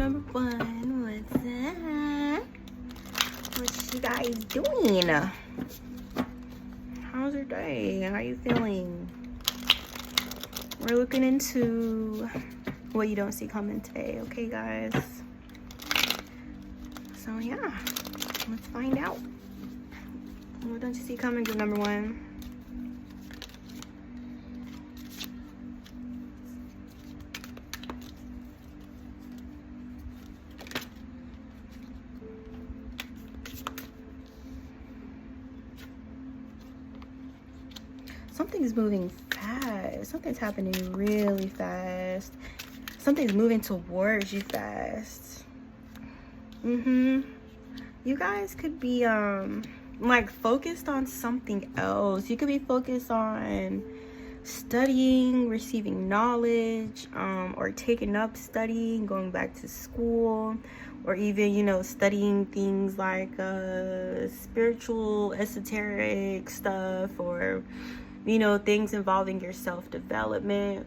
number one. What's up? What you guys doing? How's your day? How you feeling? We're looking into what you don't see coming today, okay, guys? So, yeah. Let's find out. What don't you see coming, group number one? Something's moving fast. Something's happening really fast. Something's moving towards you fast. You guys could be like focused on something else. You could be focused on studying, receiving knowledge, or taking up studying, going back to school, or even, you know, studying things like spiritual, esoteric stuff, or, you know, things involving your self-development.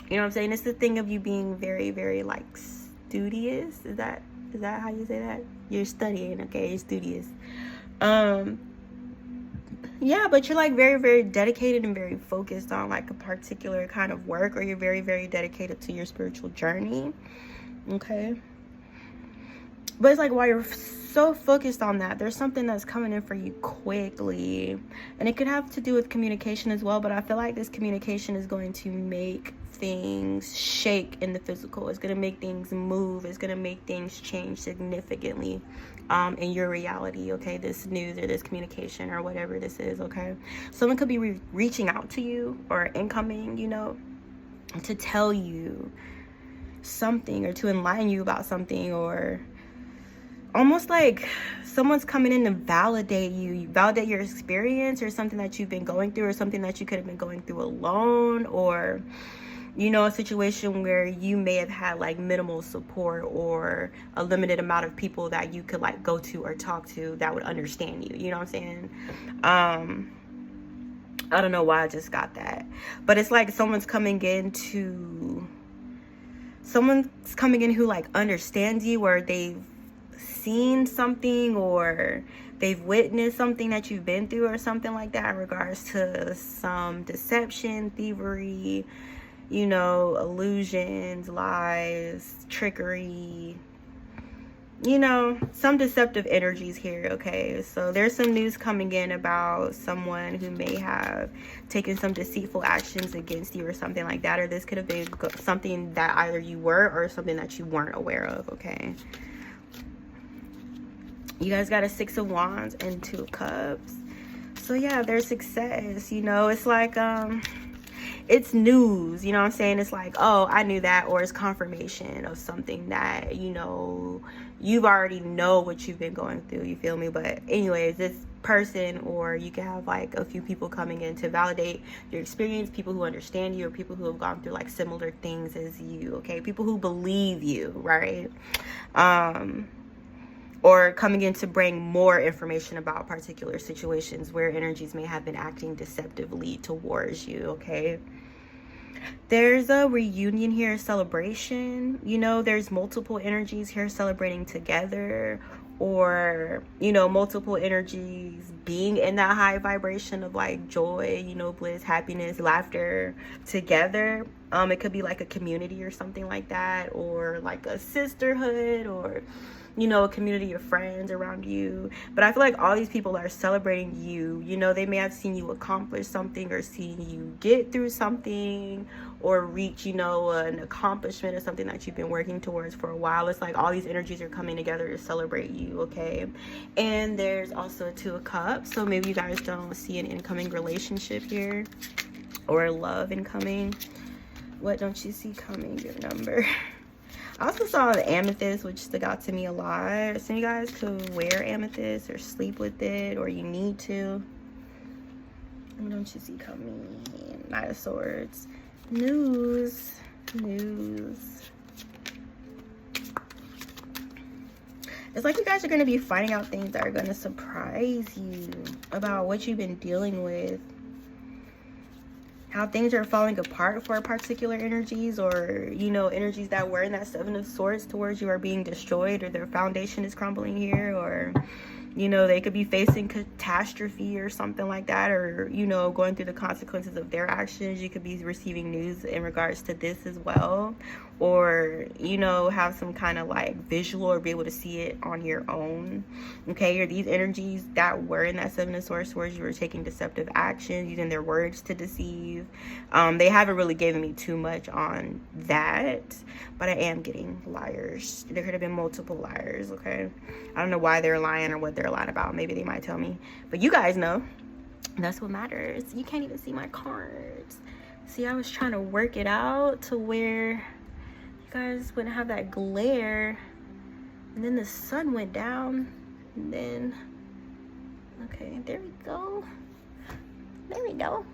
You know what I'm saying? It's the thing of you being very, very, like, studious. Is that how you say that? You're studying, okay? You're studious. Yeah, but you're, like, very, very dedicated and very focused on, like, a particular kind of work, or you're very, very dedicated to your spiritual journey, okay? But it's like, while you're so focused on that, there's something that's coming in for you quickly. And it could have to do with communication as well, but I feel like this communication is going to make things shake in the physical. It's going to make things move. It's going to make things change significantly in your reality, okay? This news or this communication or whatever this is, okay? Someone could be reaching out to you or incoming, you know, to tell you something or to enlighten you about something, or almost like someone's coming in to validate you, validate your experience or something that you've been going through, or something that you could have been going through alone, or, you know, a situation where you may have had like minimal support or a limited amount of people that you could like go to or talk to that would understand you. You know what I'm saying? I don't know why I just got that, but it's like someone's coming in who like understands you, or they've seen something, or they've witnessed something that you've been through or something like that, in regards to some deception, thievery, you know, illusions, lies, trickery, you know, some deceptive energies here, okay? So there's some news coming in about someone who may have taken some deceitful actions against you or something like that, or this could have been something that either you were or something that you weren't aware of, okay? You guys got a Six of Wands and Two of Cups. So yeah, there's success, you know. It's like it's news, you know what I'm saying? It's like, oh, I knew that, or it's confirmation of something that, you know, you've already know what you've been going through, you feel me? But anyways, this person, or you can have like a few people coming in to validate your experience, people who understand you, or people who have gone through like similar things as you, okay? People who believe you, right? Or coming in to bring more information about particular situations where energies may have been acting deceptively towards you, okay? There's a reunion here, a celebration. You know, there's multiple energies here celebrating together, or, you know, multiple energies being in that high vibration of like joy, you know, bliss, happiness, laughter together. It could be like a community or something like that, or like a sisterhood, or, you know, a community of friends around you. But I feel like all these people are celebrating you. You know, they may have seen you accomplish something, or seen you get through something, or reach, you know, an accomplishment or something that you've been working towards for a while. It's like all these energies are coming together to celebrate you, okay? And there's also a Two of Cups. So maybe you guys don't see an incoming relationship here, or love incoming. What don't you see coming? Your number. I also saw the amethyst, which stuck out to me a lot. So you guys could wear amethyst or sleep with it, or you need to. What don't you see coming? Knight of Swords. News. It's like you guys are going to be finding out things that are going to surprise you about what you've been dealing with. how things are falling apart for particular energies, or, you know, energies that were in that Seven of Swords towards you are being destroyed, or their foundation is crumbling here, or, you know, they could be facing catastrophe or something like that, or, you know, going through the consequences of their actions. You could be receiving news in regards to this as well, or, you know, have some kind of like visual or be able to see it on your own. Okay, or these energies that were in that Seven of Swords towards you were taking deceptive action, using their words to deceive. They haven't really given me too much on that, but I am getting liars. There could have been multiple liars. Okay, I don't know why they're lying or what they're lying about. Maybe they might tell me, but you guys know. That's what matters. You can't even see my cards. See, I was trying to work it out to where you guys wouldn't have that glare, and then the sun went down, and then okay, there we go. There we go.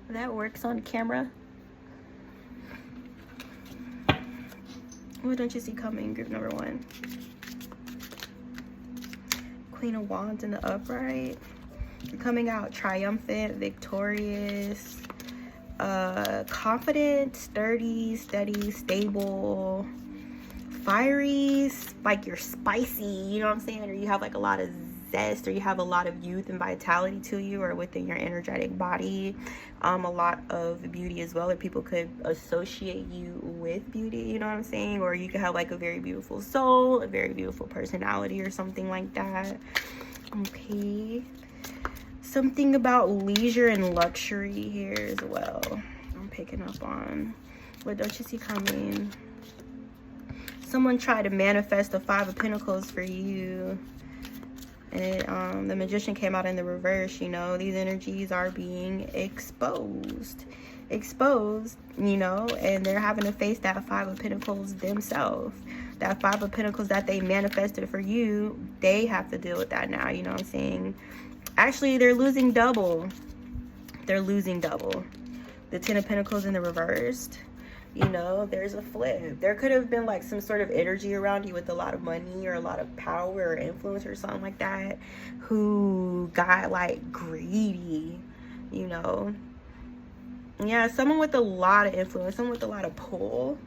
That works on camera. What don't you see coming? Group number 1. Queen of Wands in the upright. You're coming out triumphant, victorious, confident, sturdy, steady, stable, fiery, like you're spicy, you know what I'm saying? Or you have like a lot of zest, or you have a lot of youth and vitality to you, or within your energetic body. A lot of beauty as well, or people could associate you with beauty, you know what I'm saying? Or you could have like a very beautiful soul, a very beautiful personality, or something like that. Okay, something about leisure and luxury here as well. I'm picking up on. What don't you see coming? Someone tried to manifest the 5 of Pentacles for you, and the Magician came out in the reverse. You know, these energies are being exposed, you know, and they're having to face that 5 of Pentacles themselves. That 5 of Pentacles that they manifested for you, they have to deal with that now, you know what I'm saying? Actually, they're losing double. They're losing double. The 10 of Pentacles in the reversed. You know, there's a flip. There could have been like some sort of energy around you with a lot of money or a lot of power or influence or something like that, who got like greedy, you know. Yeah, someone with a lot of influence, someone with a lot of pull.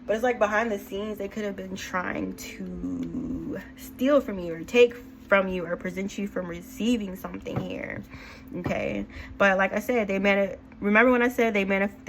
But it's like behind the scenes, they could have been trying to steal from you or take from you or prevent you from receiving something here. Okay, but like I said, remember when I said they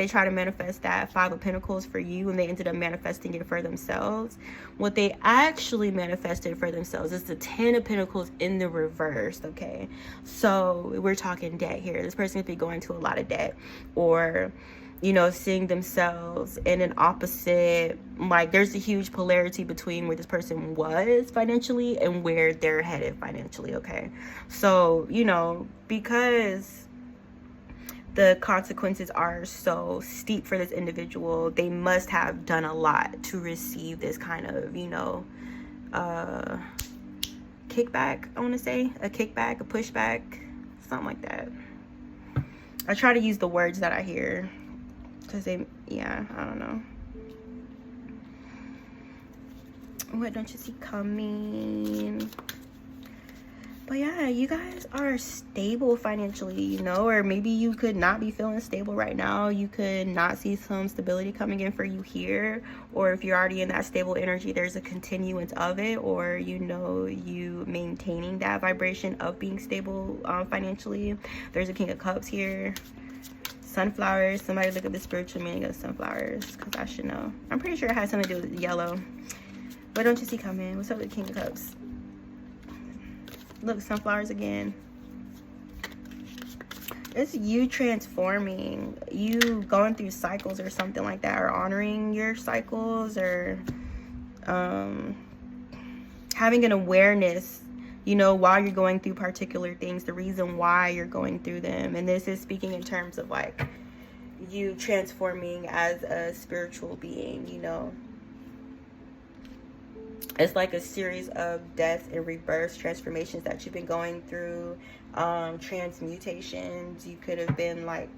try to manifest that 5 of Pentacles for you, and they ended up manifesting it for themselves. What they actually manifested for themselves is the 10 of Pentacles in the reverse. Okay, so we're talking debt here. This person could be going to a lot of debt, or, you know, seeing themselves in an opposite, like there's a huge polarity between where this person was financially and where they're headed financially. Okay, so, you know, because the consequences are so steep for this individual, they must have done a lot to receive this kind of, you know, kickback. I want to say a kickback, a pushback, something like that. I try to use the words that I hear, because they, yeah, I don't know. What don't you see coming? But yeah, you guys are stable financially, you know, or maybe you could not be feeling stable right now. You could not see some stability coming in for you here, or if you're already in that stable energy, there's a continuance of it, or, you know, you maintaining that vibration of being stable financially. There's a King of Cups here. Sunflowers. Somebody look at the spiritual meaning of sunflowers, because I should know. I'm pretty sure it has something to do with yellow. What don't you see coming? What's up with the King of Cups? Look, sunflowers again. It's you transforming, you going through cycles or something like that, or honoring your cycles, or having an awareness, you know, while you're going through particular things, the reason why you're going through them. And this is speaking in terms of like you transforming as a spiritual being, you know. It's like a series of deaths and rebirths, transformations that you've been going through, transmutations. You could have been like,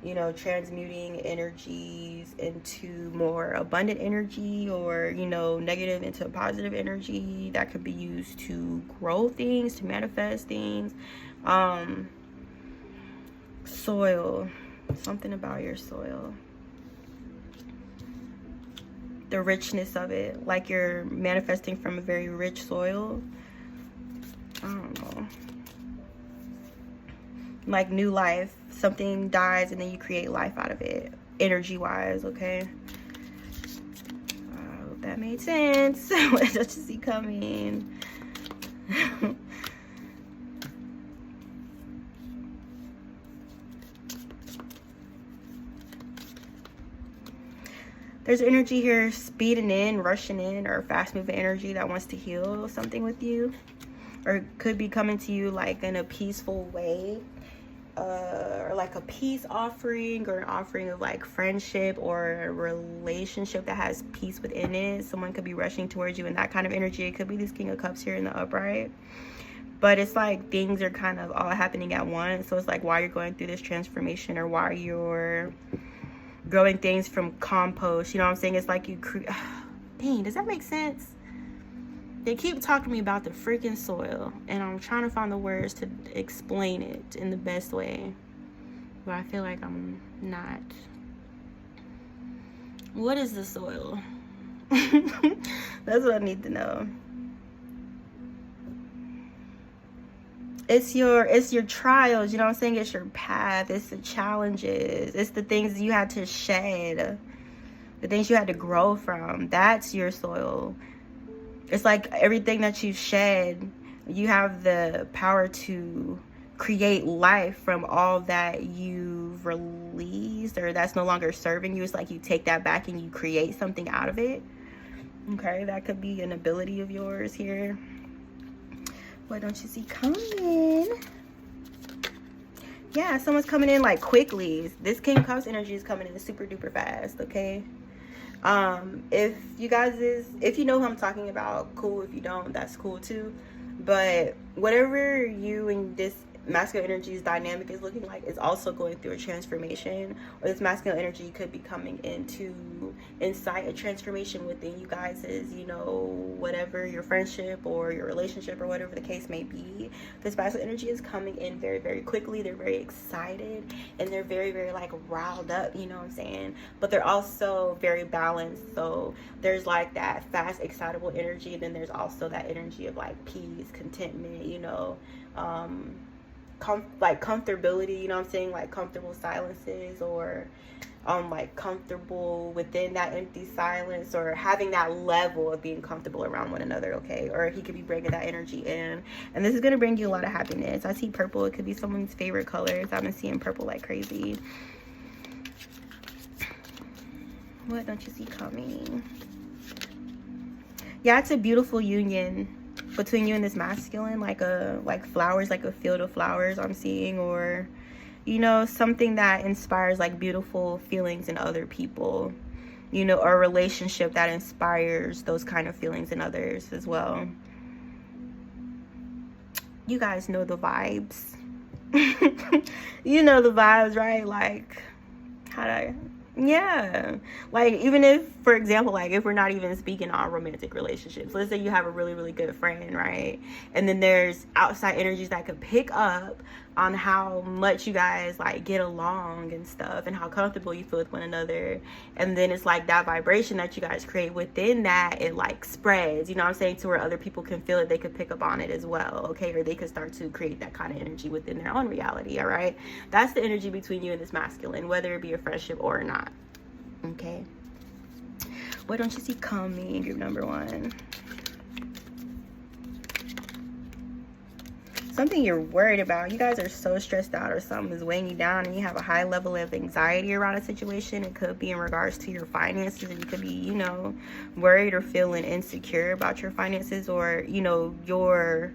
you know, transmuting energies into more abundant energy, or, you know, negative into positive energy that could be used to grow things, to manifest things. Soil. Something about your soil. The richness of it. Like you're manifesting from a very rich soil. I don't know. Like new life. Something dies and then you create life out of it. Energy wise, okay? I hope that made sense. What did you see coming? There's energy here speeding in, rushing in, or fast moving energy that wants to heal something with you, or could be coming to you like in a peaceful way, or like a peace offering, or an offering of like friendship or a relationship that has peace within it. Someone could be rushing towards you in that kind of energy. It could be this King of Cups here in the upright, but it's like things are kind of all happening at once. So it's like while you're going through this transformation, or while you're growing things from compost, you know what I'm saying? It's like you dang, does that make sense? They keep talking to me about the freaking soil, and I'm trying to find the words to explain it in the best way, but I feel like I'm not. What is the soil? That's what I need to know. It's your trials, you know what I'm saying? It's your path, it's the challenges, it's the things you had to shed, the things you had to grow from. That's your soil. It's like everything that you've shed, you have the power to create life from all that you've released, or that's no longer serving you. It's like you take that back and you create something out of it. Okay, that could be an ability of yours here. What don't you see coming? Yeah, someone's coming in like quickly. This King of Cups energy is coming in super duper fast, okay? If you know who I'm talking about, cool. If you don't, that's cool too. But whatever you and this masculine energy's dynamic is looking like, it's also going through a transformation, or this masculine energy could be coming into insight, a transformation within you guys, is, you know, whatever your friendship or your relationship or whatever the case may be. This masculine energy is coming in very, very quickly. They're very excited and they're very, very like riled up, you know what I'm saying? But they're also very balanced. So there's like that fast, excitable energy, and then there's also that energy of like peace, contentment, you know, like comfortability, you know what I'm saying? Like comfortable silences, or like comfortable within that empty silence, or having that level of being comfortable around one another, okay? Or he could be bringing that energy in, and this is going to bring you a lot of happiness. I see purple. It could be someone's favorite colors. I've been seeing purple like crazy. What don't you see coming? Yeah, it's a beautiful union between you and this masculine, like flowers, like a field of flowers I'm seeing, or, you know, something that inspires like beautiful feelings in other people, you know, or a relationship that inspires those kind of feelings in others as well. You guys know the vibes. You know the vibes, right? Like, yeah, like even if, for example, like if we're not even speaking on romantic relationships, let's say you have a really, really good friend, right? And then there's outside energies that could pick up on how much you guys like get along and stuff, and how comfortable you feel with one another. And then it's like that vibration that you guys create within that, it like spreads, you know what I'm saying, to where other people can feel it, they could pick up on it as well, okay? Or they could start to create that kind of energy within their own reality. All right, that's the energy between you and this masculine, whether it be a friendship or not. Okay, what don't you see coming, group number one? Something you're worried about. You guys are so stressed out, or something is weighing you down, and you have a high level of anxiety around a situation. It could be in regards to your finances, and you could be, you know, worried or feeling insecure about your finances, or, you know, your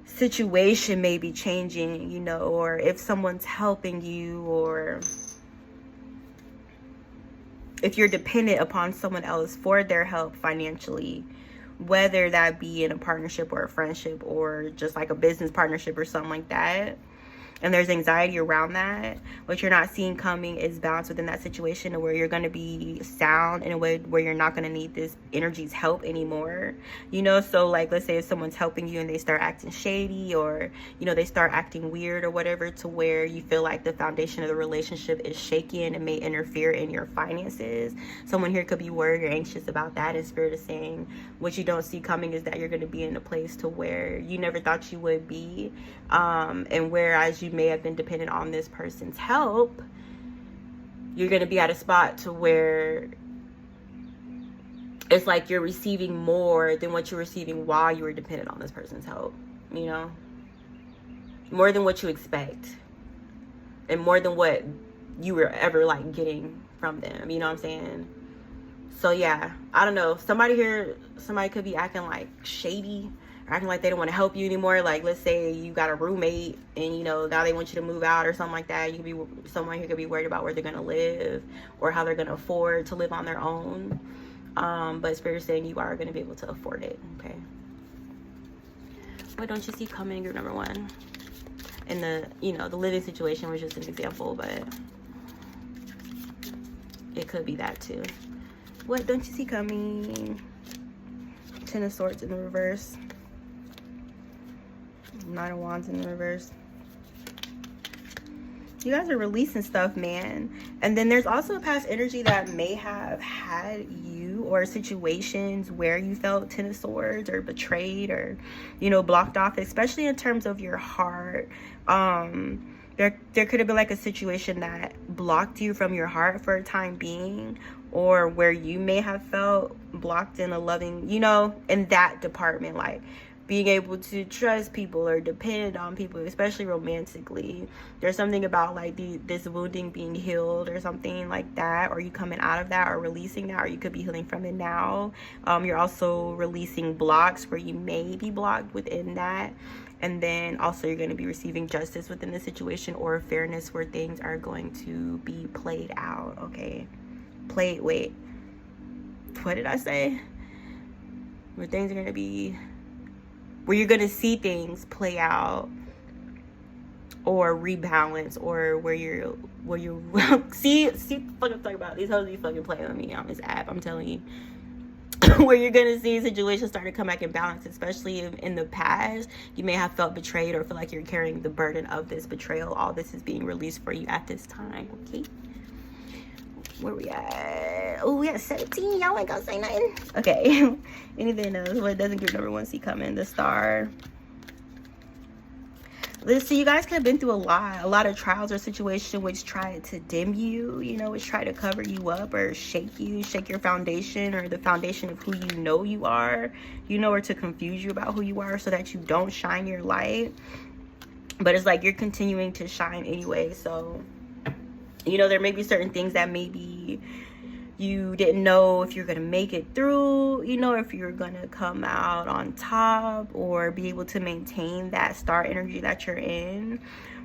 situation may be changing, you know, or if someone's helping you, or if you're dependent upon someone else for their help financially, whether that be in a partnership or a friendship, or just like a business partnership or something like that. and there's anxiety around that. What you're not seeing coming is balance within that situation, to where you're going to be sound in a way where you're not going to need this energy's help anymore. You know, so like, let's say if someone's helping you and they start acting shady, or, you know, they start acting weird or whatever, to where you feel like the foundation of the relationship is shaky and it may interfere in your finances. Someone here could be worried or anxious about that, and Spirit is saying what you don't see coming is that you're going to be in a place to where you never thought you would be. And whereas you may have been dependent on this person's help, you're going to be at a spot to where it's like you're receiving more than what you're receiving while you were dependent on this person's help, you know, more than what you expect, and more than what you were ever like getting from them, you know what I'm saying? So yeah, I don't know, somebody could be acting like shady, acting like they don't want to help you anymore. Like, let's say you got a roommate and, you know, now they want you to move out or something like that. You could be someone who could be worried about where they're going to live or how they're going to afford to live on their own. But Spirit is saying you are going to be able to afford it. Okay. What don't you see coming in group number 1? And the, you know, the living situation was just an example, but it could be that too. What don't you see coming? 10 of Swords in the reverse. 9 of Wands in the reverse. You guys are releasing stuff, man. And then there's also a past energy that may have had you, or situations where you felt 10 of Swords or betrayed, or, you know, blocked off, especially in terms of your heart. There could have been like a situation that blocked you from your heart for a time being, or where you may have felt blocked in a loving, you know, in that department, like being able to trust people or depend on people, especially romantically. There's something about like this wounding being healed or something like that, or you coming out of that or releasing that, or you could be healing from it now. You're also releasing blocks where you may be blocked within that. And then also you're going to be receiving justice within the situation, or fairness where things are going to be played out. Okay. Wait. What did I say? Where things are going to be, where you're going to see things play out or rebalance, or where you see what I'm talking about. These hoes be fucking playing with me on this app, I'm telling you. Where you're going to see situations start to come back in balance, especially in the past. You may have felt betrayed or feel like you're carrying the burden of this betrayal. All this is being released for you at this time, okay? Where we at? Oh, we at 17. Y'all ain't gonna say nothing. Okay. Anything else? What doesn't group number 1 see coming? The Star. So you guys could have been through a lot of trials or situations which try to dim you, you know, which try to cover you up or shake your foundation, or the foundation of who you know you are, you know, or to confuse you about who you are so that you don't shine your light. But it's like you're continuing to shine anyway. So, you know, there may be certain things that maybe you didn't know if you're going to make it through, you know, if you're going to come out on top or be able to maintain that star energy that you're in.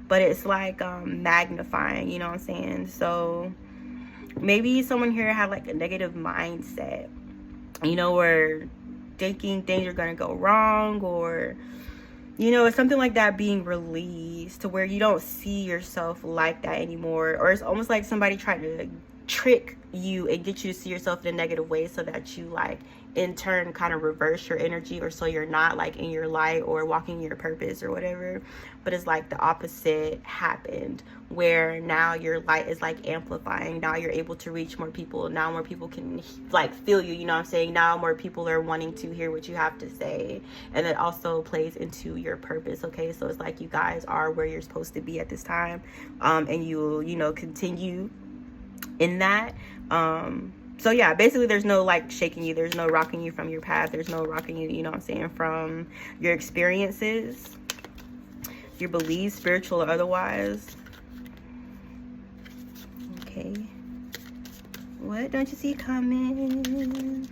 But it's like magnifying, you know what I'm saying? So maybe someone here had like a negative mindset, you know, or thinking things are going to go wrong, or, you know, it's something like that being released to where you don't see yourself like that anymore. Or it's almost like somebody tried to trick you and get you to see yourself in a negative way, so that you like in turn kind of reverse your energy, or so you're not like in your light or walking your purpose or whatever. But it's like the opposite happened, where now your light is like amplifying. Now you're able to reach more people. Now more people can like feel you, you know what I'm saying? Now more people are wanting to hear what you have to say, and it also plays into your purpose. Okay, so it's like you guys are where you're supposed to be at this time, and you know, continue in that. So yeah, basically there's no like shaking you, there's no rocking you from your path, there's no rocking you, you know what I'm saying, from your experiences, your beliefs, spiritual or otherwise. Okay, what don't you see coming?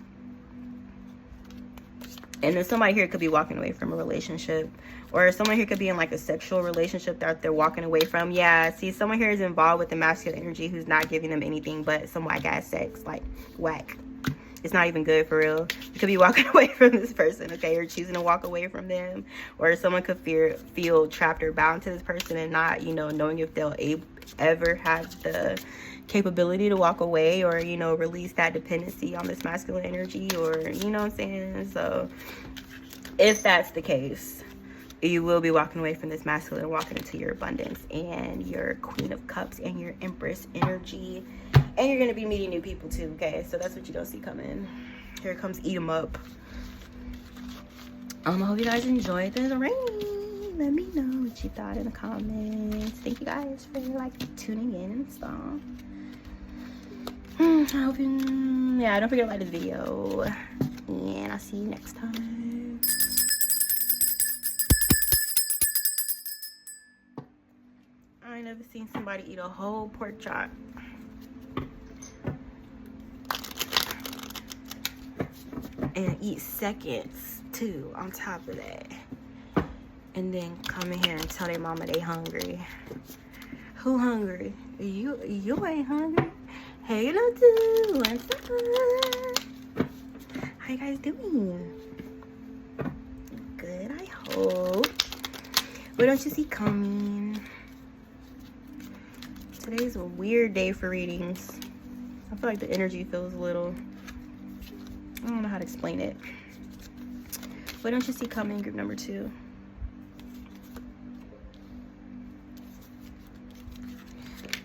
And then somebody here could be walking away from a relationship, or someone here could be in like a sexual relationship that they're walking away from. Yeah, see, someone here is involved with the masculine energy who's not giving them anything but some whack ass sex, like whack. it's not even good, for real. You could be walking away from this person, okay, or choosing to walk away from them, or someone could feel trapped or bound to this person and not, you know, knowing if they'll ever have the capability to walk away, or, you know, release that dependency on this masculine energy, or, you know what I'm saying? So if that's the case, you will be walking away from this masculine and walking into your abundance and your Queen of Cups and your Empress energy. And you're going to be meeting new people too, okay? So that's what you don't see coming. Here comes Eat 'em Up. I hope you guys enjoyed this reading. Let me know what you thought in the comments. Thank you guys for, like, tuning in and stuff. I hope you... Yeah, don't forget to like this video. And I'll see you next time. I ain't never seen somebody eat a whole pork chop. And eat seconds too on top of that, and then come in here and tell their mama they hungry. Who hungry? You ain't hungry. Hey, little, what's up? How you guys doing? Good, I hope. What don't you see coming? Today's a weird day for readings. I feel like the energy feels a little, I don't know how to explain it. What don't you see coming, group number 2?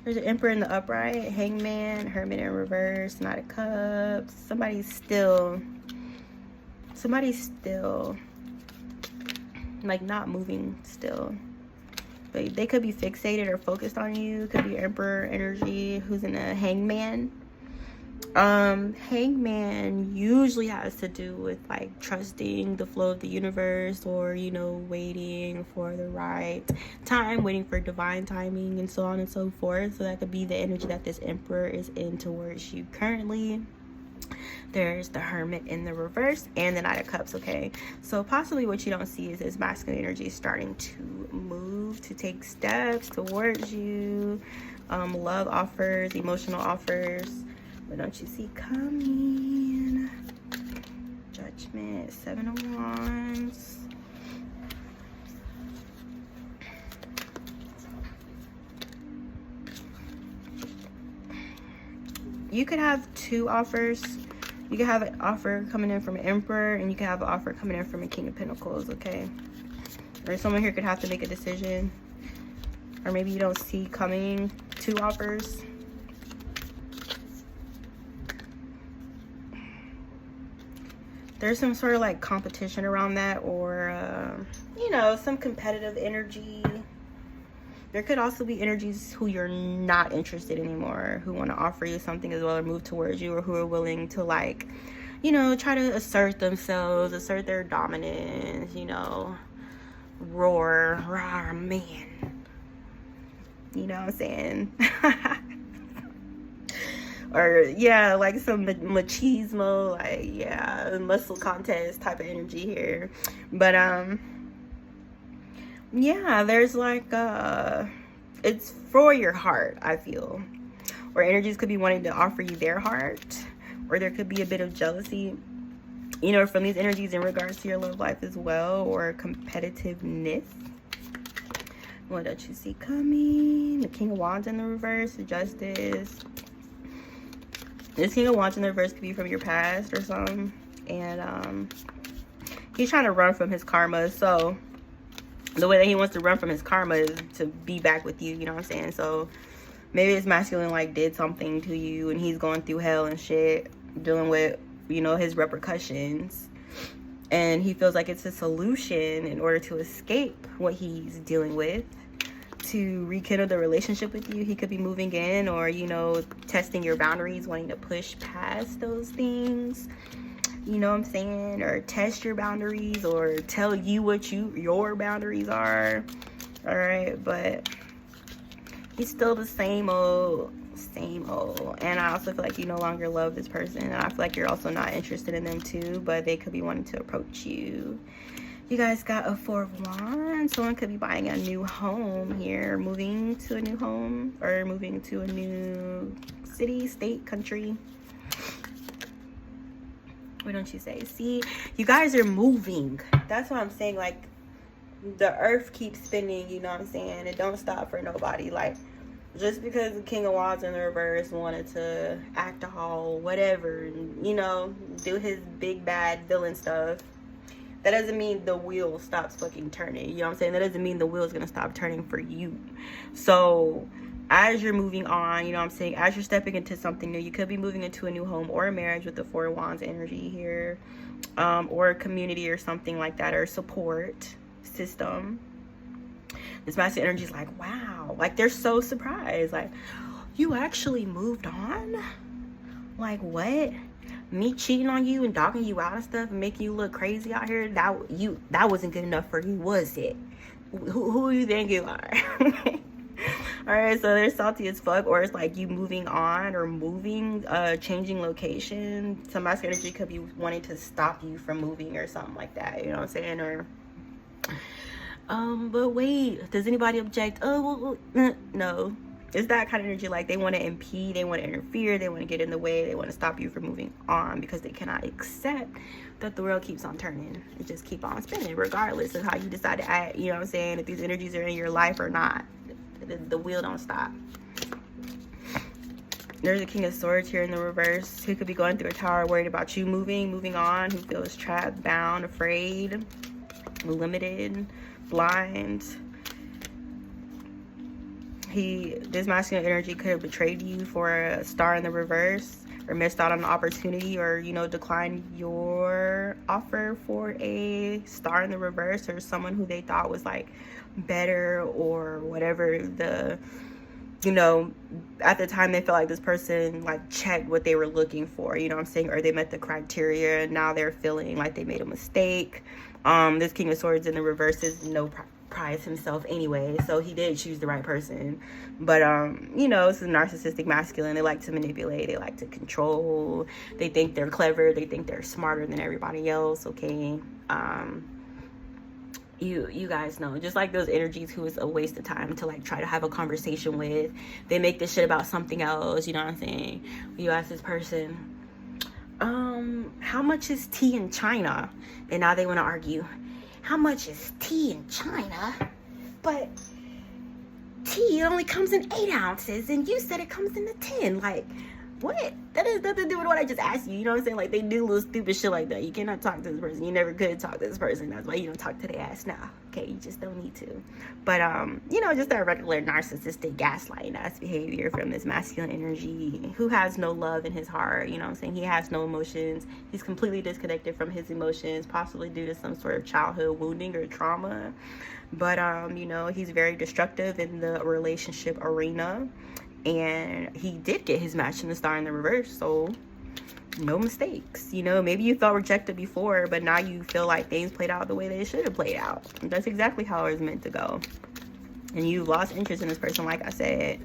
There's an Emperor in the upright, Hangman, Hermit in reverse, Knight of Cups. Somebody's still like not moving still. But they could be fixated or focused on you. Could be Emperor energy who's in a Hangman. Hangman usually has to do with like trusting the flow of the universe, or, you know, waiting for the right time, waiting for divine timing, and so on and so forth. So that could be the energy that this Emperor is in towards you currently. There's the Hermit in the reverse and the Knight of Cups, okay? So possibly what you don't see is this masculine energy starting to move, to take steps towards you. Love offers, emotional offers. But don't you see coming? Judgment, 7 of Wands. You could have 2 offers. You could have an offer coming in from an Emperor, and you could have an offer coming in from a King of Pentacles, okay? Or someone here could have to make a decision. Or maybe you don't see coming 2 offers. There's some sort of like competition around that, or you know, some competitive energy. There could also be energies who you're not interested in anymore, who want to offer you something as well, or move towards you, or who are willing to, like, you know, try to assert themselves, assert their dominance, you know, roar, man. You know what I'm saying? Or, yeah, like some machismo, like, yeah, muscle contest type of energy here. But, yeah, there's like, it's for your heart, I feel. Or energies could be wanting to offer you their heart. Or there could be a bit of jealousy, you know, from these energies in regards to your love life as well. Or competitiveness. What don't you see coming? The King of Wands in the reverse, the Justice. This King of Wands in the reverse could be from your past or something. And he's trying to run from his karma. So the way that he wants to run from his karma is to be back with you. You know what I'm saying? So maybe this masculine like did something to you, and he's going through hell and shit, dealing with, you know, his repercussions. And he feels like it's a solution in order to escape what he's dealing with, to rekindle the relationship with you. He could be moving in, or, you know, testing your boundaries, wanting to push past those things, you know what I'm saying, or test your boundaries, or tell you what your boundaries are. All right, but he's still the same old. And I also feel like you no longer love this person, and I feel like you're also not interested in them too, but they could be wanting to approach you. You guys got a 4 of Wands. Someone could be buying a new home here, moving to a new home, or moving to a new city, state, country. What don't you say? See, you guys are moving. That's what I'm saying. Like, the earth keeps spinning, you know what I'm saying? It don't stop for nobody. Like, just because the King of Wands in the reverse wanted to act a whole whatever, you know, do his big bad villain stuff, that doesn't mean the wheel stops fucking turning. You know what I'm saying? That doesn't mean the wheel's gonna stop turning for you. So as you're moving on, you know what I'm saying, as you're stepping into something new, you could be moving into a new home or a marriage with the Four of Wands energy here, or a community or something like that, or support system. This masculine energy is like, wow, like they're so surprised, like, you actually moved on? Like, what? Me cheating on you and dogging you out and stuff and making you look crazy out here, that wasn't good enough for you, was it? Who you think you are? All right, so they're salty as fuck, or it's like you moving on or moving, changing location. Some masculine energy could be wanting to stop you from moving or something like that, you know what I'm saying? Or but wait, does anybody object? Oh, well, no. It's that kind of energy, like they want to impede, they want to interfere, they want to get in the way, they want to stop you from moving on because they cannot accept that the world keeps on turning. It just keep on spinning regardless of how you decide to act, you know what I'm saying? If these energies are in your life or not, the wheel don't stop. There's a King of Swords here in the reverse who could be going through a tower, worried about you moving on, who feels trapped, bound, afraid, limited, blind. This masculine energy could have betrayed you for a star in the reverse, or missed out on an opportunity, or, you know, declined your offer for a star in the reverse, or someone who they thought was like better or whatever. The, you know, at the time they felt like this person like checked what they were looking for, you know what I'm saying, or they met the criteria, and now they're feeling like they made a mistake. This King of Swords in the reverse is no prize himself anyway, so he did choose the right person. But you know, it's a narcissistic masculine. They like to manipulate, they like to control, they think they're clever, they think they're smarter than everybody else. Okay, you guys know, just like those energies who is a waste of time to like try to have a conversation with. They make this shit about something else, you know what I'm saying? You ask this person, how much is tea in China? And now they want to argue, how much is tea in China? But tea only comes in 8 ounces and you said it comes in a 10. Like, what? That has nothing to do with what I just asked you. You know what I'm saying? Like, they do little stupid shit like that. You cannot talk to this person. You never could talk to this person. That's why you don't talk to their ass now. Okay, you just don't need to. But you know, just that regular narcissistic gaslighting ass behavior from this masculine energy who has no love in his heart. You know what I'm saying? He has no emotions. He's completely disconnected from his emotions, possibly due to some sort of childhood wounding or trauma. But you know, he's very destructive in the relationship arena. And he did get his match in the star in the reverse, so no mistakes. You know, maybe you felt rejected before, but now you feel like things played out the way they should have played out. That's exactly how it was meant to go. And you lost interest in this person, like I said.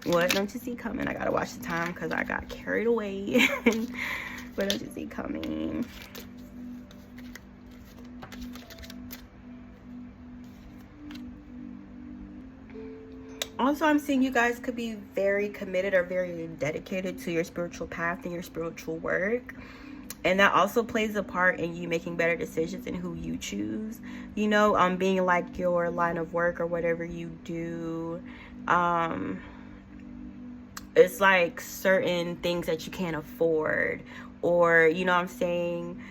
What don't you see coming? I gotta watch the time because I got carried away. What don't you see coming? Also, I'm seeing you guys could be very committed or very dedicated to your spiritual path and your spiritual work. And that also plays a part in you making better decisions in who you choose. You know, being like your line of work or whatever you do. It's like certain things that you can't afford. Or, you know what I'm saying?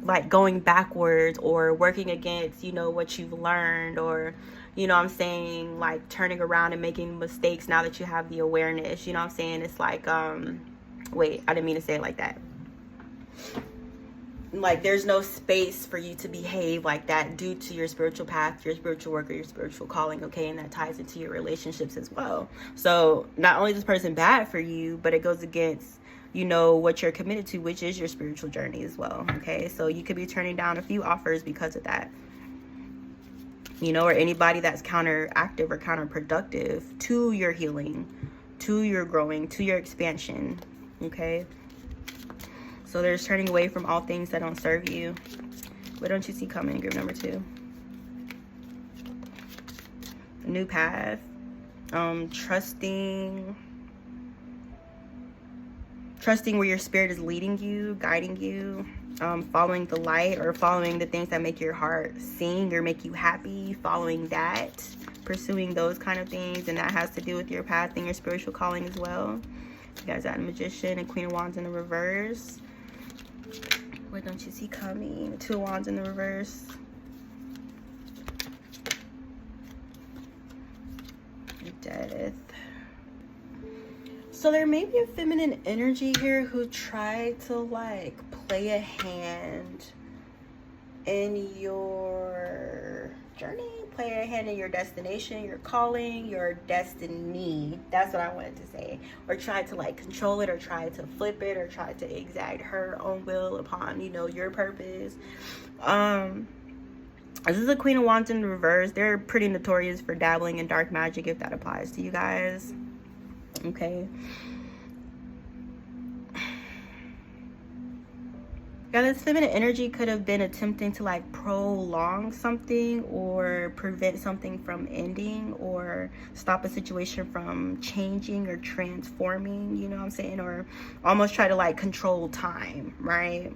Like going backwards or working against, you know, what you've learned, or, you know what I'm saying, like turning around and making mistakes now that you have the awareness. You know what I'm saying? It's like, wait, I didn't mean to say it like that. Like, there's no space for you to behave like that due to your spiritual path, your spiritual work, or your spiritual calling, okay? And that ties into your relationships as well. So not only is this person bad for you, but it goes against, you know, what you're committed to, which is your spiritual journey as well, okay? So you could be turning down a few offers because of that. You know, or anybody that's counteractive or counterproductive to your healing, to your growing, to your expansion, okay? So there's turning away from all things that don't serve you. What don't you see coming in group number 2? A new path. Trusting. trusting where your spirit is leading you, guiding you, following the light, or following the things that make your heart sing or make you happy, following that, pursuing those kind of things. And that has to do with your path and your spiritual calling as well. You guys got a Magician and Queen of Wands in the reverse. What don't you see coming? Two of Wands in the reverse. Death. So there may be a feminine energy here who tried to like play a hand in your journey, play a hand in your destination, your calling, your destiny. That's what I wanted to say. Or tried to like control it, or tried to flip it, or tried to exact her own will upon, you know, your purpose. This is a Queen of Wands in the reverse. They're pretty notorious for dabbling in dark magic, if that applies to you guys. Okay. Yeah, this feminine energy could have been attempting to like prolong something or prevent something from ending or stop a situation from changing or transforming, you know what I'm saying? Or almost try to like control time, right?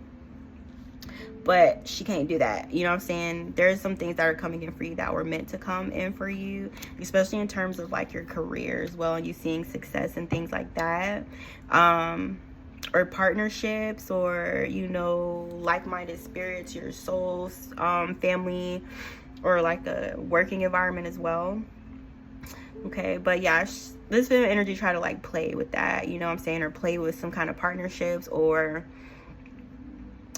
But she can't do that, you know what I'm saying? There's some things that are coming in for you that were meant to come in for you, especially in terms of like your career as well, and you seeing success and things like that, or partnerships, or, you know, like-minded spirits, your soul's family, or like a working environment as well. Okay, but yeah, this feminine energy try to like play with that, you know what I'm saying, or play with some kind of partnerships, or,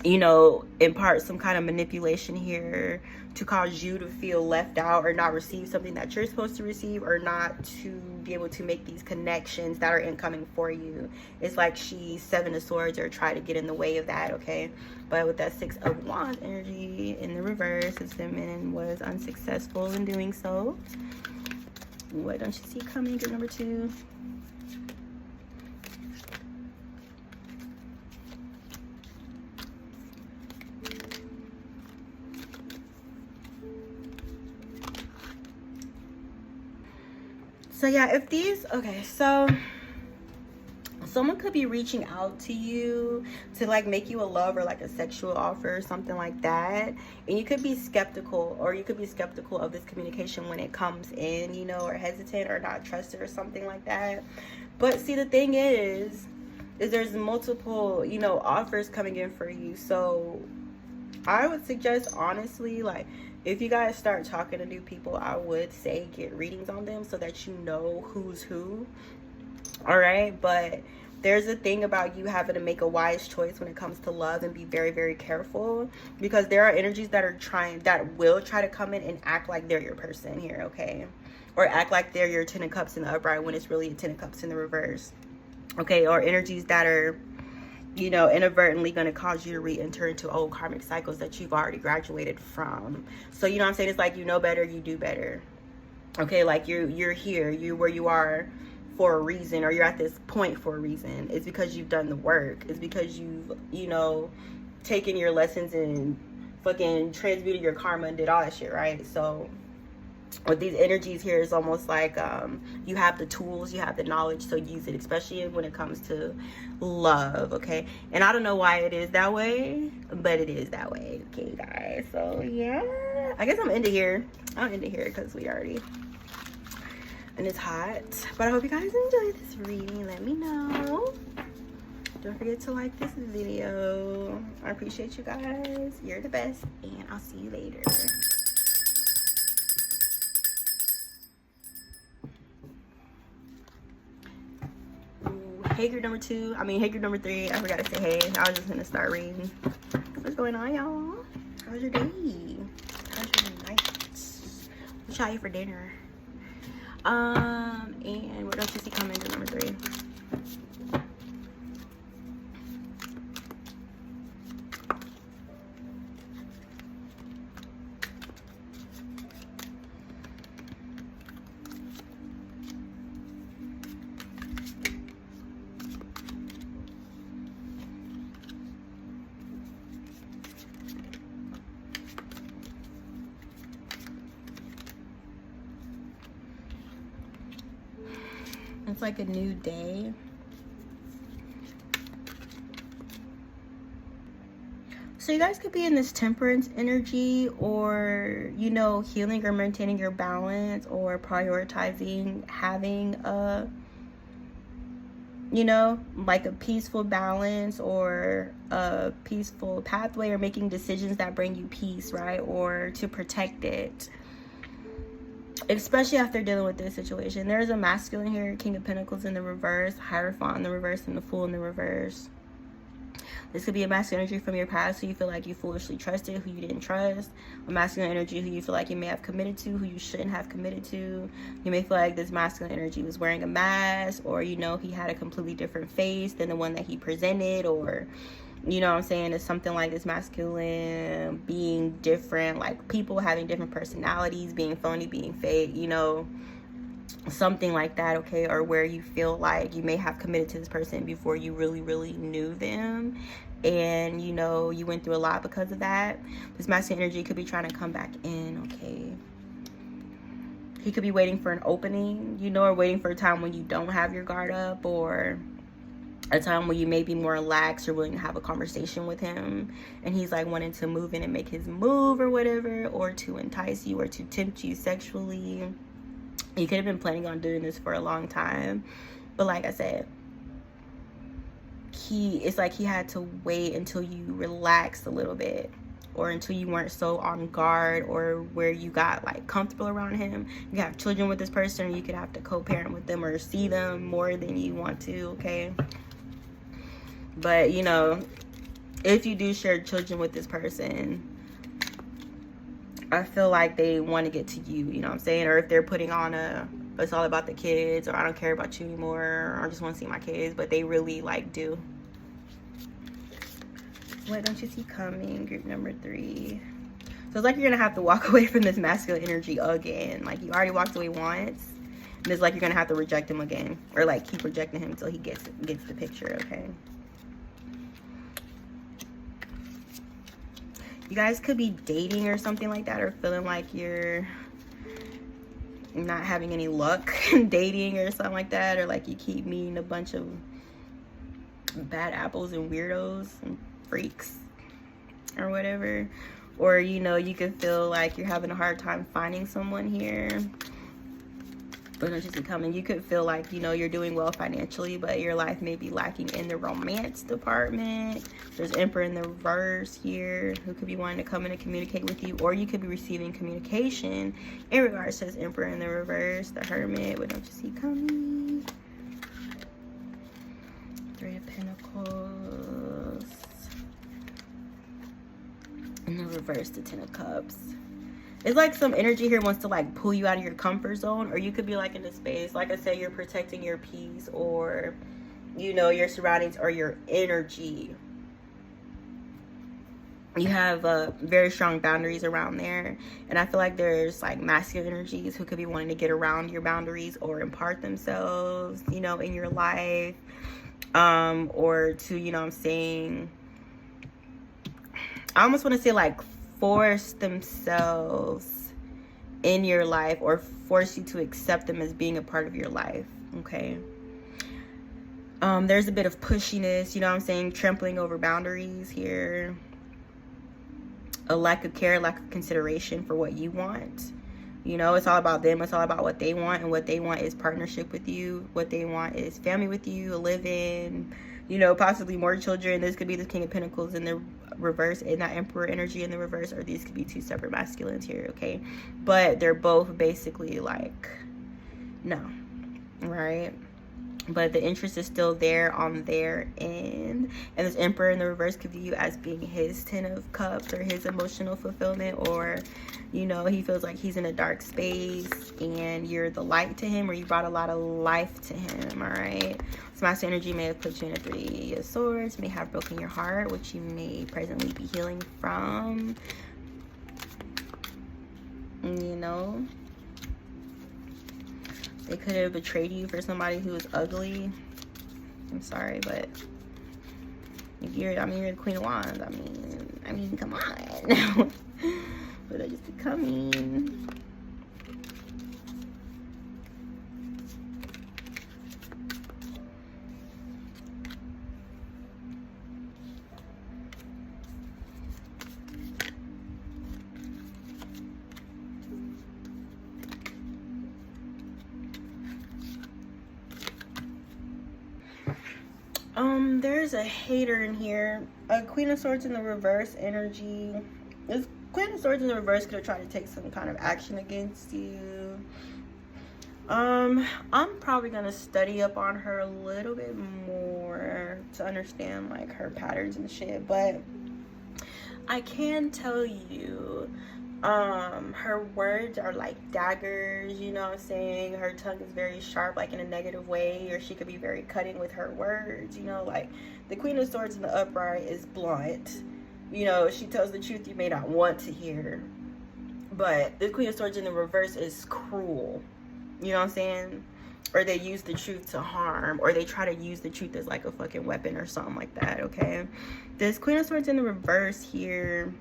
you know, impart some kind of manipulation here to cause you to feel left out or not receive something that you're supposed to receive, or not to be able to make these connections that are incoming for you. It's like she Seven of Swords or try to get in the way of that, okay? But with that Six of Wands energy in the reverse, this feminine was unsuccessful in doing so. What don't you see coming? Good number 2. So yeah, if these, okay, so someone could be reaching out to you to like make you a love or like a sexual offer or something like that, and you could be skeptical, or you could be skeptical of this communication when it comes in, you know, or hesitant or not trusted or something like that. But see, the thing is there's multiple, you know, offers coming in for you. So I would suggest, honestly, like, if you guys start talking to new people, I would say get readings on them so that you know who's who. All right, but there's a thing about you having to make a wise choice when it comes to love, and be very, very careful, because there are energies that will try to come in and act like they're your person here, okay? Or act like they're your Ten of Cups in the upright when it's really a Ten of Cups in the reverse, okay? Or energies that are, you know, inadvertently going to cause you to re-enter into old karmic cycles that you've already graduated from. So, you know what I'm saying? It's like, you know better, you do better. Okay, like you're here, you're where you are for a reason, or you're at this point for a reason. It's because you've done the work. It's because you've, you know, taken your lessons and fucking transmuted your karma and did all that shit, right? So with these energies here, it's almost like you have the tools, you have the knowledge, so use it, especially when it comes to love, okay? And I don't know why it is that way, but it is that way, okay, guys? So yeah, I guess I'm into here. I'll end it here because we already, and it's hot. But I hope you guys enjoyed this reading. Let me know. Don't forget to like this video. I appreciate you guys. You're the best, and I'll see you later. Hey, group number 2. Hey, group number 3. I forgot to say hey. I was just gonna start reading. What's going on, y'all? How's your day? How's your night? What y'all eat for dinner? And what else you see coming? Group number 3. It's like a new day. So you guys could be in this temperance energy, or, you know, healing or maintaining your balance, or prioritizing having a, you know, like a peaceful balance or a peaceful pathway, or making decisions that bring you peace, right? Or to protect it, especially after dealing with this situation. There's a masculine here, King of Pentacles in the reverse, Hierophant in the reverse, and the Fool in the reverse. This could be a masculine energy from your past who you feel like you foolishly trusted, who you didn't trust. A masculine energy who you feel like you may have committed to, who you shouldn't have committed to. You may feel like this masculine energy was wearing a mask, or, you know, he had a completely different face than the one that he presented, or, you know what I'm saying, it's something like this masculine being different, like people having different personalities, being phony, being fake, you know, something like that, okay? Or where you feel like you may have committed to this person before you really knew them, and, you know, you went through a lot because of that. This masculine energy could be trying to come back in, okay? He could be waiting for an opening, you know, or waiting for a time when you don't have your guard up, or a time where you may be more relaxed or willing to have a conversation with him, and he's like wanting to move in and make his move or whatever, or to entice you or to tempt you sexually. You could have been planning on doing this for a long time, but like I said, it's like he had to wait until you relaxed a little bit, or until you weren't so on guard, or where you got like comfortable around him. You have children with this person, or you could have to co-parent with them or see them more than you want to, okay? But, you know, if you do share children with this person, I feel like they want to get to you, you know what I'm saying? Or if they're putting on it's all about the kids, or I don't care about you anymore, or I just want to see my kids, but they really like do. What don't you see coming? Group number 3. So it's like you're gonna have to walk away from this masculine energy again. Like, you already walked away once, and it's like you're gonna have to reject him again, or like keep rejecting him until he gets the picture, okay? You guys could be dating or something like that, or feeling like you're not having any luck in dating or something like that, or like you keep meeting a bunch of bad apples and weirdos and freaks or whatever. Or, you know, you could feel like you're having a hard time finding someone here. But don't you see coming? You could feel like, you know, you're doing well financially, but your life may be lacking in the romance department. There's Emperor in the reverse here, who could be wanting to come in and communicate with you, or you could be receiving communication in regards to this Emperor in the reverse, the Hermit. What don't you see coming? 3 of Pentacles. In the reverse, the 10 of Cups. It's like some energy here wants to like pull you out of your comfort zone, or you could be like in a space, like I said, you're protecting your peace, or, you know, your surroundings or your energy. You have very strong boundaries around there, and I feel like there's like masculine energies who could be wanting to get around your boundaries or impart themselves, you know, in your life, or to, you know what I'm saying, I almost want to say like force themselves in your life, or force you to accept them as being a part of your life, okay? There's a bit of pushiness, you know what I'm saying, trampling over boundaries here, a lack of care, lack of consideration for what you want. You know, it's all about them, it's all about what they want, and what they want is partnership with you. What they want is family with you, a live-in, you know, possibly more children. This could be the King of Pentacles in the reverse, and that Emperor energy in the reverse, or these could be 2 separate masculines here, okay? But they're both basically like, no, right? But the interest is still there on their end. And this Emperor in the reverse could view you as being his 10 of Cups, or his emotional fulfillment, or, you know, he feels like he's in a dark space and you're the light to him, or you brought a lot of life to him, all right? So master energy may have put you in a 3 of Swords, may have broken your heart, which you may presently be healing from, you know. They could have betrayed you for somebody who is ugly. I'm sorry, but if you're the Queen of Wands. I mean, come on. But I just be coming. There's a hater in here. A Queen of Swords in the reverse energy. This Queen of Swords in the reverse could have tried to take some kind of action against you. I'm probably gonna study up on her a little bit more to understand like her patterns and shit, but I can tell you her words are like daggers, you know what I'm saying? Her tongue is very sharp, like in a negative way, or she could be very cutting with her words, you know, like the Queen of Swords in the upright is blunt, you know, she tells the truth you may not want to hear, but the Queen of Swords in the reverse is cruel, you know what I'm saying? Or they use the truth to harm, or they try to use the truth as like a fucking weapon or something like that, okay? This Queen of Swords in the reverse here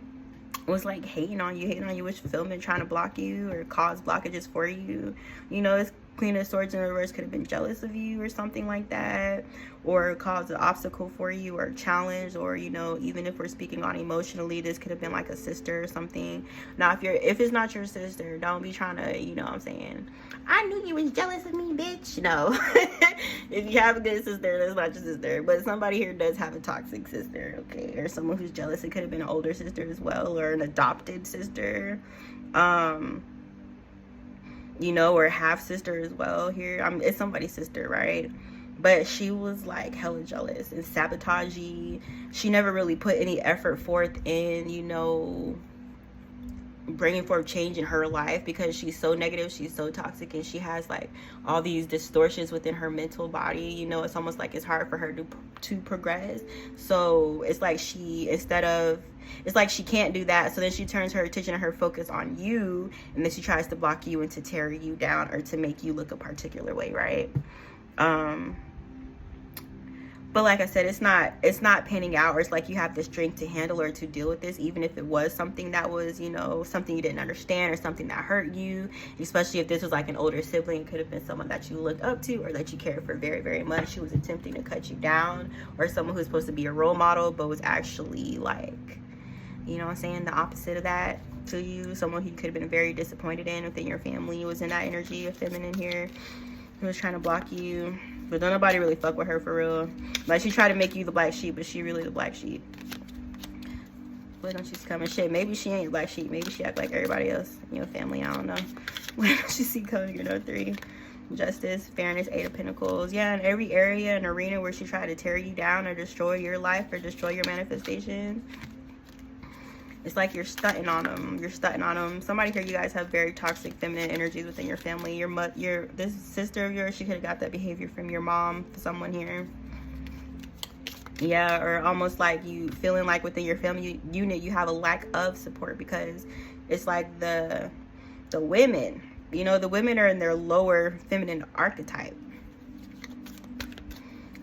was like hating on you, with fulfillment, trying to block you or cause blockages for you. You know, this Queen of Swords in reverse could have been jealous of you or something like that, or caused an obstacle for you or a challenge, or, you know, even if we're speaking on emotionally, this could have been like a sister or something. Now, if it's not your sister, don't be trying to, you know what I'm saying, I knew you was jealous of me, bitch. No. If you have a good sister, that's not your sister. But somebody here does have a toxic sister, okay? Or someone who's jealous. It could have been an older sister as well, or an adopted sister. You know, or half sister as well here. It's somebody's sister, right? But she was like hella jealous and sabotagey. She never really put any effort forth in, you know, bringing forth change in her life, because she's so negative, she's so toxic, and she has like all these distortions within her mental body. You know, it's almost like it's hard for her to progress. So it's like it's like she can't do that, so then she turns her attention and her focus on you, and then she tries to block you and to tear you down or to make you look a particular way, right? But like I said, it's not panning out, or it's like you have the strength to handle or to deal with this, even if it was something that was, you know, something you didn't understand or something that hurt you, especially if this was like an older sibling. It could have been someone that you looked up to or that you cared for very, very much, who was attempting to cut you down, or someone who's supposed to be a role model but was actually like, you know what I'm saying, the opposite of that to you. Someone who you could have been very disappointed in within your family was in that energy of feminine here, who was trying to block you. But don't nobody really fuck with her for real. Like, she tried to make you the black sheep, but she really the black sheep. Why don't she come and shit? Maybe she ain't black sheep. Maybe she act like everybody else in your family. I don't know. Why don't she see coming? You know, 3. Justice, fairness, 8 of Pentacles. Yeah, in every area and arena where she tried to tear you down or destroy your life or destroy your manifestation, it's like you're stunting on them. You're stunting on them. Somebody here, you guys have very toxic feminine energies within your family. This sister of yours, she could have got that behavior from your mom, someone here. Yeah, or almost like you feeling like within your family unit, you have a lack of support, because it's like the women, you know, the women are in their lower feminine archetype.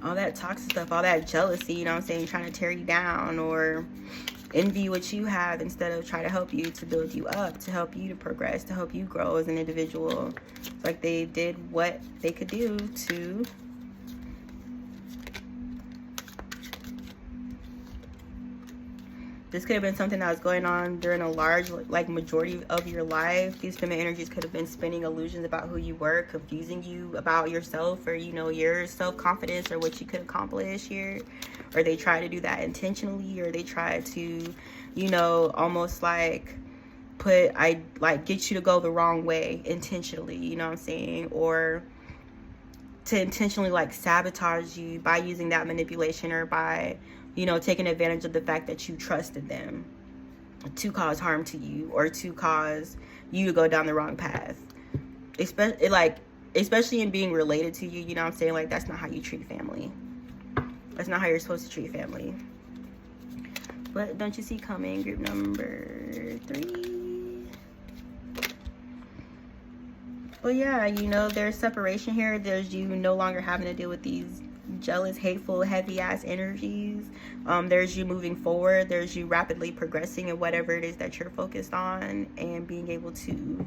All that toxic stuff, all that jealousy, you know what I'm saying, trying to tear you down or envy what you have instead of try to help you, to build you up, to help you to progress, to help you grow as an individual. It's like they did what they could do to this could have been something that was going on during a large, like, majority of your life. These feminine energies could have been spinning illusions about who you were, confusing you about yourself, or, you know, your self-confidence or what you could accomplish here. Or they try to do that intentionally, or they try to, you know, almost like get you to go the wrong way intentionally, you know what I'm saying? Or to intentionally like sabotage you by using that manipulation, or by, you know, taking advantage of the fact that you trusted them to cause harm to you, or to cause you to go down the wrong path. Especially in being related to you, you know what I'm saying? Like, that's not how you treat family. That's not how you're supposed to treat family. But don't you see coming? Group number 3. Well, yeah, you know, there's separation here. There's you no longer having to deal with these jealous, hateful, heavy ass energies. There's you moving forward. There's you rapidly progressing in whatever it is that you're focused on, and being able to,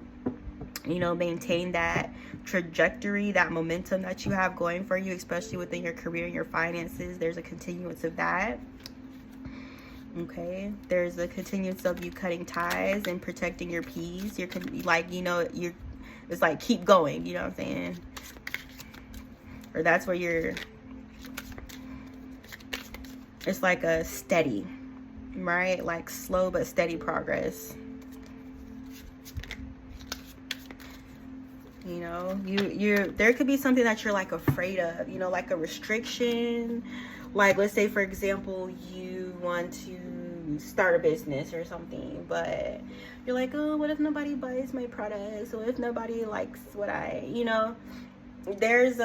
you know, maintain that trajectory, that momentum that you have going for you, especially within your career and your finances. There's a continuance of that. Okay, there's a continuance of you cutting ties and protecting your peace. You're like, you know, it's like keep going, you know what I'm saying? Or that's where you're It's like a steady, right? Like slow but steady progress. You know, there could be something that you're like afraid of, you know, like a restriction. Like, let's say, for example, you want to start a business or something, but you're like, oh, what if nobody buys my products? What if nobody likes what you know, there's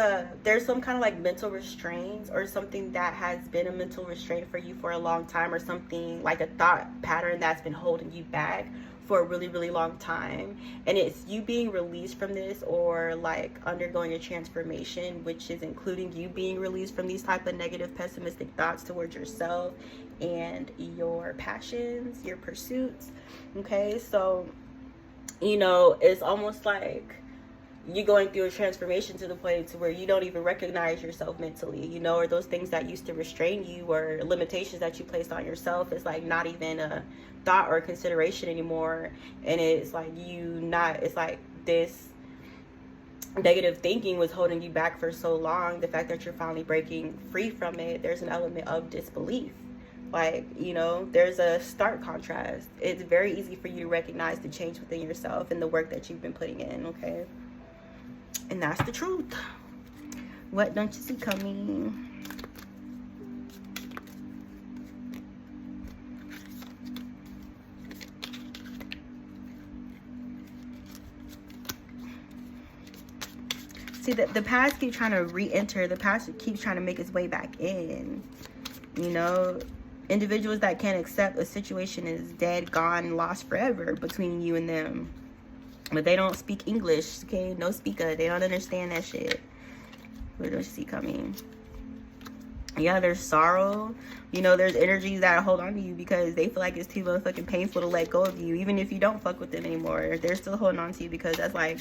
some kind of like mental restraints, or something that has been a mental restraint for you for a long time, or something like a thought pattern that's been holding you back for a really, really long time. And it's you being released from this, or like undergoing a transformation, which is including you being released from these type of negative, pessimistic thoughts towards yourself and your passions, your pursuits. Okay, so, you know, it's almost like you going through a transformation to the point to where you don't even recognize yourself mentally, you know, or those things that used to restrain you, or limitations that you placed on yourself, is like not even a thought or consideration anymore. And it's like it's like this negative thinking was holding you back for so long. The fact that you're finally breaking free from it, there's an element of disbelief. Like, you know, there's a stark contrast. It's very easy for you to recognize the change within yourself and the work that you've been putting in. Okay, and that's the truth. What don't you see coming? See, the past keeps trying to re-enter. The past keeps trying to make its way back in. You know, individuals that can't accept a situation is dead, gone, lost forever between you and them. But they don't speak English, okay? No speaker. They don't understand that shit. What do you see coming? Yeah, there's sorrow. You know, there's energies that hold on to you because they feel like it's too motherfucking painful to let go of you. Even if you don't fuck with them anymore, they're still holding on to you because that's like,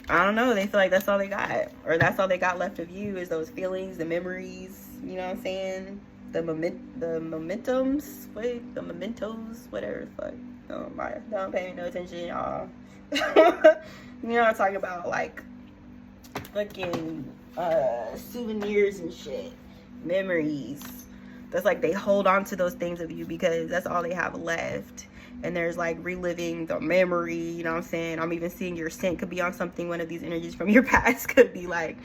I don't know, they feel like that's all they got. Or that's all they got left of you is those feelings, the memories, you know what I'm saying? The momentums, the mementos, whatever the fuck. Don't pay me no attention, y'all. You know what I'm talking about? Like, fucking souvenirs and shit. Memories. That's like they hold on to those things of you because that's all they have left. And there's like reliving the memory, you know what I'm saying? I'm even seeing your scent could be on something. One of these energies from your past could be like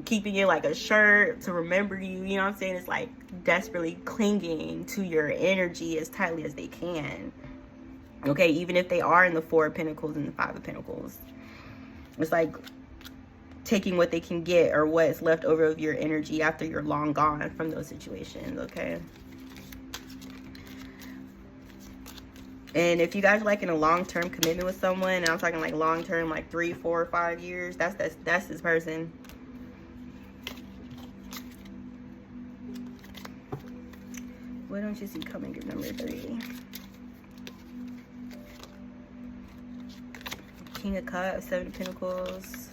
keeping it like a shirt to remember you, you know what I'm saying? It's like desperately clinging to your energy as tightly as they can. Okay, even if they are in the Four of Pentacles and the Five of Pentacles. It's like taking what they can get or what's left over of your energy after you're long gone from those situations, okay? And if you guys are like in a long-term commitment with someone, and I'm talking like long-term, like 3, 4, 5 years, that's this person. What don't you see coming? Group number 3. King of Cups, Seven of Pentacles,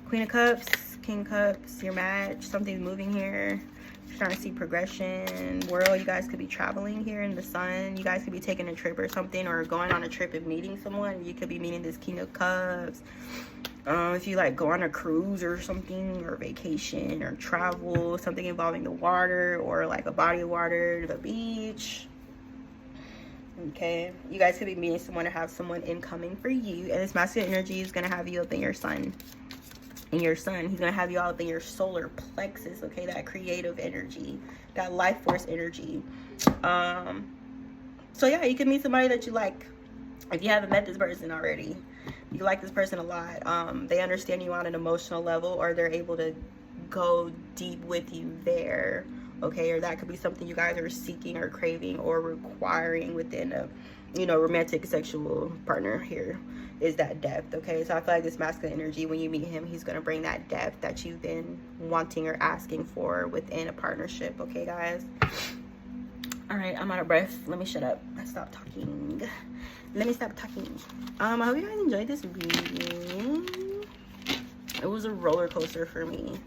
Queen of Cups, King of Cups, your match. Something's moving here. You're starting to see progression. World, you guys could be traveling here in the sun. You guys could be taking a trip or something, or going on a trip and meeting someone. You could be meeting this King of Cups. If you like go on a cruise or something, or vacation or travel, something involving the water, or like a body of water, the beach. Okay, you guys could be meeting someone or have someone incoming for you. And this masculine energy is going to have you up in your sun. In your sun, he's going to have you all up in your solar plexus. Okay, that creative energy, that life force energy. So yeah, you can meet somebody that you like. If you haven't met this person already, you like this person a lot. They understand you on an emotional level, or they're able to go deep with you there. Okay, or that could be something you guys are seeking or craving or requiring within a, you know, romantic sexual partner. Here is that depth. Okay, so I feel like this masculine energy, when you meet him, he's going to bring that depth that you've been wanting or asking for within a partnership. Okay, guys. All right, I'm out of breath. Let me shut up. Stop talking. Let me stop talking. I hope you guys enjoyed this reading. It was a roller coaster for me.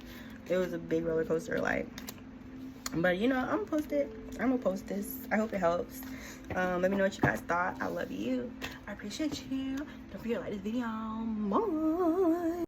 It was a big roller coaster, like. But you know, I'm gonna post it. I'm gonna post this. I hope it helps. Let me know what you guys thought. I love you. I appreciate you. Don't forget to like this video. Bye.